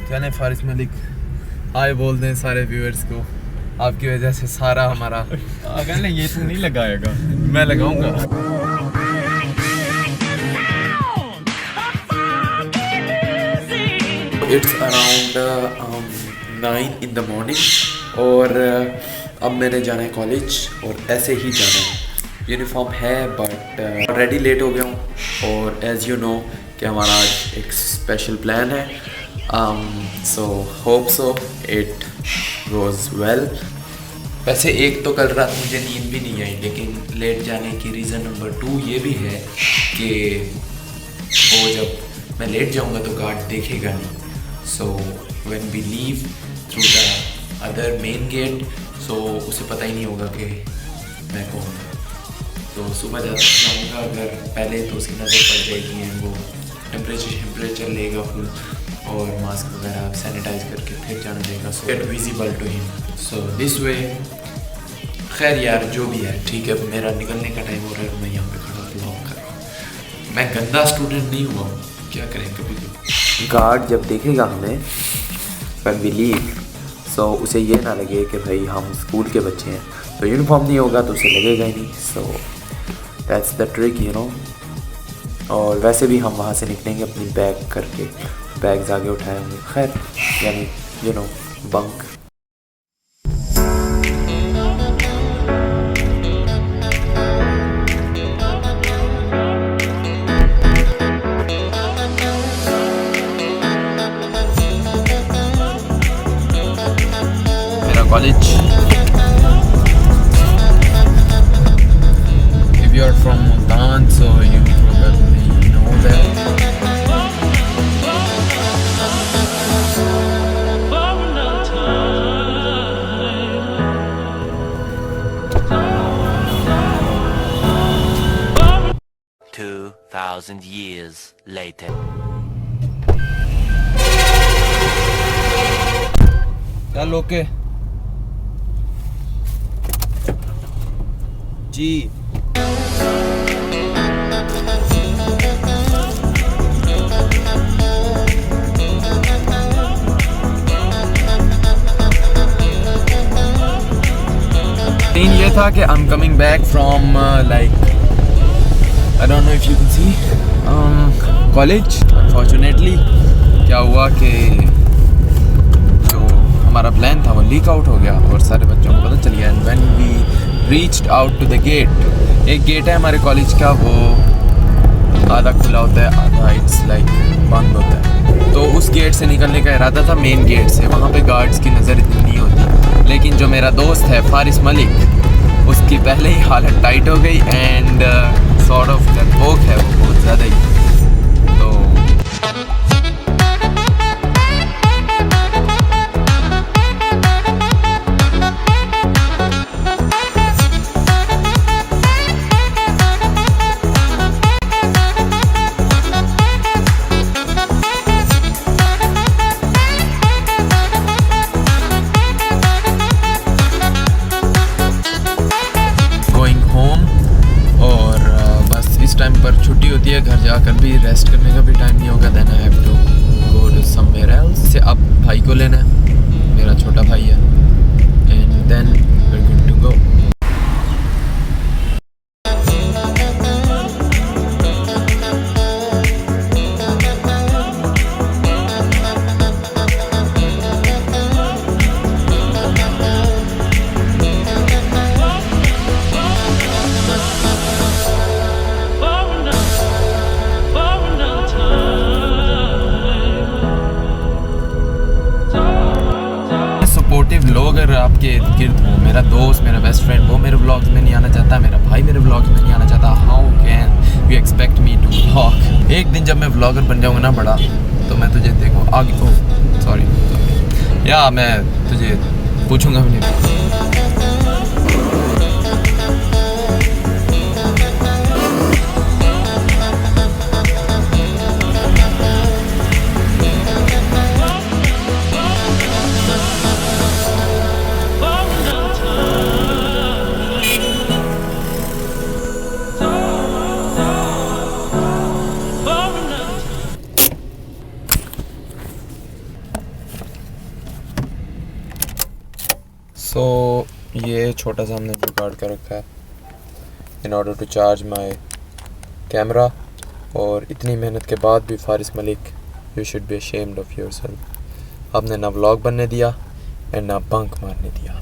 चले फारिस मलिक हाय बोल दें सारे व्यूअर्स को। आपकी वजह से सारा हमारा अगर ये तू नहीं लगाएगा मैं लगाऊंगा। It's around 9 in the morning और अब मैंने जाना है कॉलेज और ऐसे ही जाना है। यूनिफॉर्म है बट ऑलरेडी लेट हो गया हूँ और एज़ यू नो कि हमारा आज एक स्पेशल प्लान है। So hope so it goes well. वैसे एक तो कल रात मुझे नींद भी नहीं आई, लेकिन लेट जाने की रीज़न नंबर 2 ये भी है कि वो जब मैं लेट जाऊंगा तो गार्ड देखेगा नहीं। So when we leave through the other main gate so उसे पता ही नहीं होगा कि मैं कौन हूँ। तो सुबह जाऊँगा अगर पहले तो उसकी नज़र पड़ जाएगी एंड वो टेम्परेचर लेगा फुल और मास्क वगैरह सैनिटाइज करके फिर जाना देगा so gate visible to him. So this way खैर यार जो भी है ठीक है। मेरा निकलने का टाइम हो रहा है, मैं यहाँ पे खड़ा ब्लॉग कर रहा हूँ। मैं गंदा स्टूडेंट नहीं हुआ हूँ, क्या करें कभी कभी। गार्ड जब देखेगा हमें व्हेन वी लीव सो उसे ये ना लगे कि भाई हम स्कूल के बच्चे हैं, तो यूनिफॉर्म नहीं होगा तो उसे लगेगा ही नहीं। So that's the trick you know. और वैसे भी हम वहाँ से निकलेंगे अपनी बैग करके, बैग्स आगे उठाए होंगे, खैर यानी यू नो बंक। मेरा college, if you are from Multan so you probably know that. Thousand years later. चल ओके जी। सीन ये था कि I'm coming back from like I don't know if you can see college. Unfortunately क्या हुआ कि जो हमारा प्लान था वो लीक आउट हो गया और सारे बच्चों को पता चल गया। And when we reached out to the gate, एक गेट है हमारे कॉलेज का, वो आधा खुला होता है आधा इट्स लाइक बंद होता है। तो उस गेट से निकलने का इरादा था मेन गेट से, वहाँ पे गार्ड्स की नज़र इतनी नहीं होती। लेकिन जो मेरा दोस्त है फारिस मलिक, उसकी पहले ही हालत टाइट हो गई एंड सॉर्ट ऑफ डरपोक है वो बहुत ज़्यादा ही। तो टाइम पर छुट्टी होती है, घर जाकर भी रेस्ट करने का भी टाइम नहीं होगा। Then I have to go to somewhere else. से अब भाई को लेना है, मेरा छोटा भाई है, and then we are good to go. लोग अगर आपके इर्द गिर्द हो, मेरा दोस्त, मेरा बेस्ट फ्रेंड, वो मेरे व्लॉग्स में नहीं आना चाहता, मेरा भाई मेरे व्लॉग्स में नहीं आना चाहता, how can you expect me to vlog. एक दिन जब मैं व्लॉगर बन जाऊँगा ना बड़ा, तो मैं तुझे देखो आगे सॉरी या मैं तुझे पूछूंगा भी नहीं। सो ये छोटा सा हमने जुगाड़ कर रखा है in order to charge my camera, और इतनी मेहनत के बाद भी Faris Malik, you should be ashamed of yourself. आपने ना व्लॉग बनने दिया एंड ना बंक मारने दिया।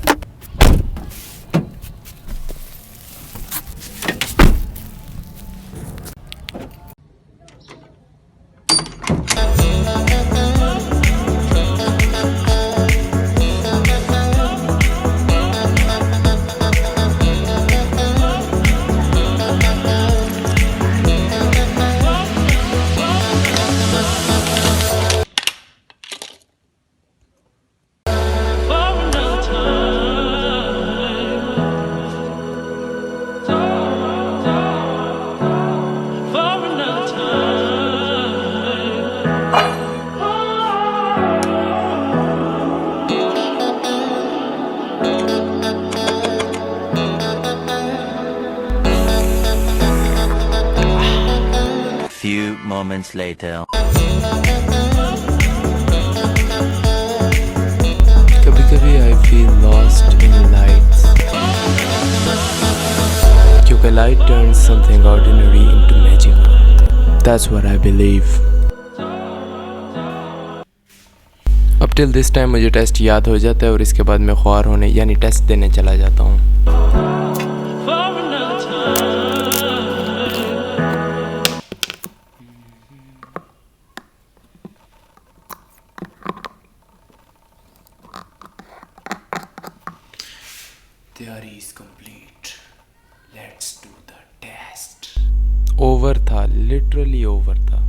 Few moments later. कभी कभी I feel lost in lights, क्योंकि light turns something ordinary into magical. That's what I believe. अब till this time मुझे टेस्ट याद हो जाता है और इसके बाद मैं ख्वार होने यानी टेस्ट देने चला जाता हूँ। तैयारी is complete. Let's do the test. Over था, लिटरली ओवर था।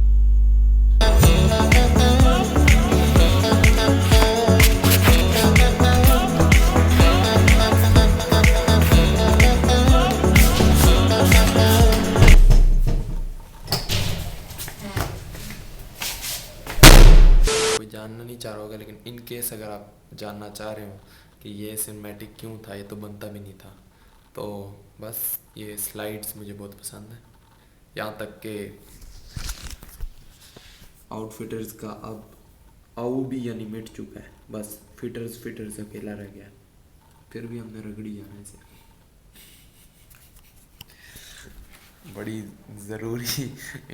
कोई जानना नहीं चाह रहा होगा, लेकिन इन केस अगर आप जानना चाह रहे हो कि ये सिनेमैटिक क्यों था, ये तो बनता भी नहीं था, तो बस ये स्लाइड्स मुझे बहुत पसंद है। यहाँ तक के आउटफिटर्स का अब आऊ भी यानी मिट चुका है, बस फिटर्स अकेला रह गया, फिर भी हमने रगड़ी जाना इसे। बड़ी ज़रूरी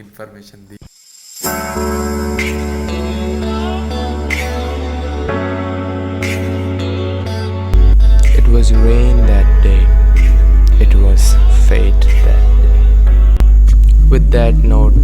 information the. It was rain that day. It was fate that day. With that note,